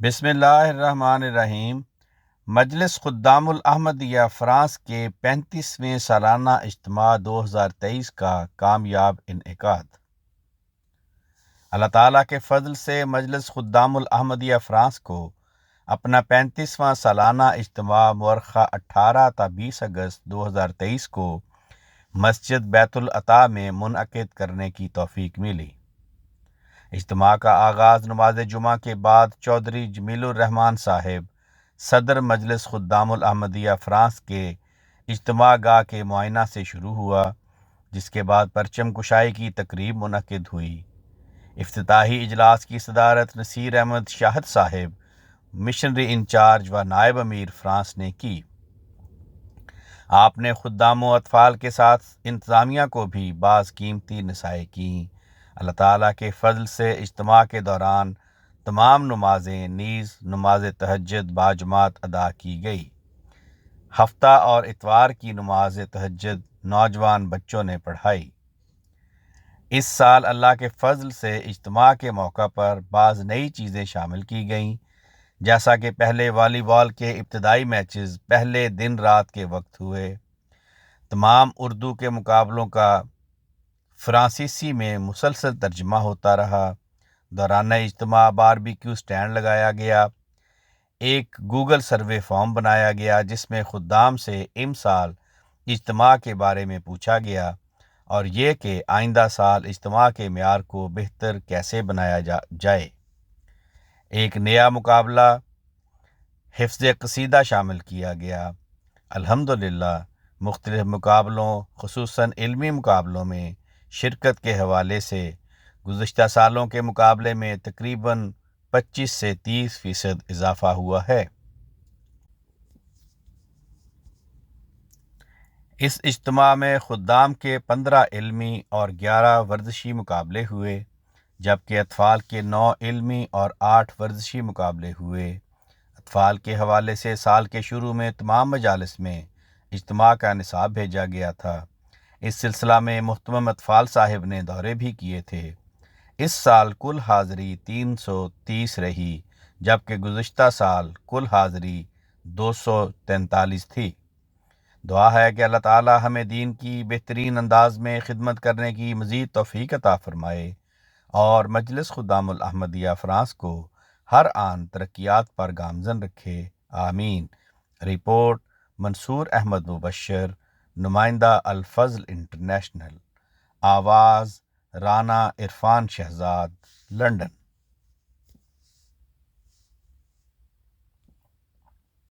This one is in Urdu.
بسم اللہ الرحمن الرحیم۔ مجلس خدام الاحمدیہ فرانس کے 35ویں سالانہ اجتماع 2023 کا کامیاب انعقاد۔ اللہ تعالیٰ کے فضل سے مجلس خدام الاحمدیہ فرانس کو اپنا 35واں سالانہ اجتماع مؤرخہ 18 تا 20 اگست 2023 کو مسجد بیت العطا میں منعقد کرنے کی توفیق ملی۔ اجتماع کا آغاز نماز جمعہ کے بعد چودھری جمیل الرحمان صاحب صدر مجلس خدام الاحمدیہ فرانس کے اجتماع گاہ کے معائنہ سے شروع ہوا، جس کے بعد پرچم کشائی کی تقریب منعقد ہوئی۔ افتتاحی اجلاس کی صدارت نصیر احمد شاہد صاحب مشنری انچارج و نائب امیر فرانس نے کی۔ آپ نے خدام و اطفال کے ساتھ انتظامیہ کو بھی بعض قیمتی نصائح کیں۔ اللہ تعالیٰ کے فضل سے اجتماع کے دوران تمام نمازیں نیز نماز تہجد باجماعت ادا کی گئی۔ ہفتہ اور اتوار کی نماز تہجد نوجوان بچوں نے پڑھائی۔ اس سال اللہ کے فضل سے اجتماع کے موقع پر بعض نئی چیزیں شامل کی گئیں، جیسا کہ پہلے والی بال کے ابتدائی میچز پہلے دن رات کے وقت ہوئے۔ تمام اردو کے مقابلوں کا فرانسیسی میں مسلسل ترجمہ ہوتا رہا۔ دوران اجتماع باربیکیو سٹینڈ لگایا گیا۔ ایک گوگل سروے فارم بنایا گیا جس میں خدام سے امسال اجتماع کے بارے میں پوچھا گیا اور یہ کہ آئندہ سال اجتماع کے معیار کو بہتر کیسے بنایا جائے۔ ایک نیا مقابلہ حفظ قصیدہ شامل کیا گیا۔ الحمدللہ مختلف مقابلوں خصوصاً علمی مقابلوں میں شرکت کے حوالے سے گزشتہ سالوں کے مقابلے میں تقریباً 25 سے 30% اضافہ ہوا ہے۔ اس اجتماع میں خدام کے 15 علمی اور 11 ورزشی مقابلے ہوئے، جبکہ اطفال کے 9 علمی اور 8 ورزشی مقابلے ہوئے۔ اطفال کے حوالے سے سال کے شروع میں تمام مجالس میں اجتماع کا نصاب بھیجا گیا تھا۔ اس سلسلہ میں محترم اطفال صاحب نے دورے بھی کیے تھے۔ اس سال کل حاضری 330 رہی، جبکہ گزشتہ سال کل حاضری 243 تھی۔ دعا ہے کہ اللہ تعالی ہمیں دین کی بہترین انداز میں خدمت کرنے کی مزید توفیق عطا فرمائے اور مجلس خدام الاحمدیہ فرانس کو ہر آن ترقیات پر گامزن رکھے، آمین۔ رپورٹ منصور احمد مبشر، نمائندہ الفضل انٹرنیشنل۔ آواز رانا عرفان شہزاد، لندن۔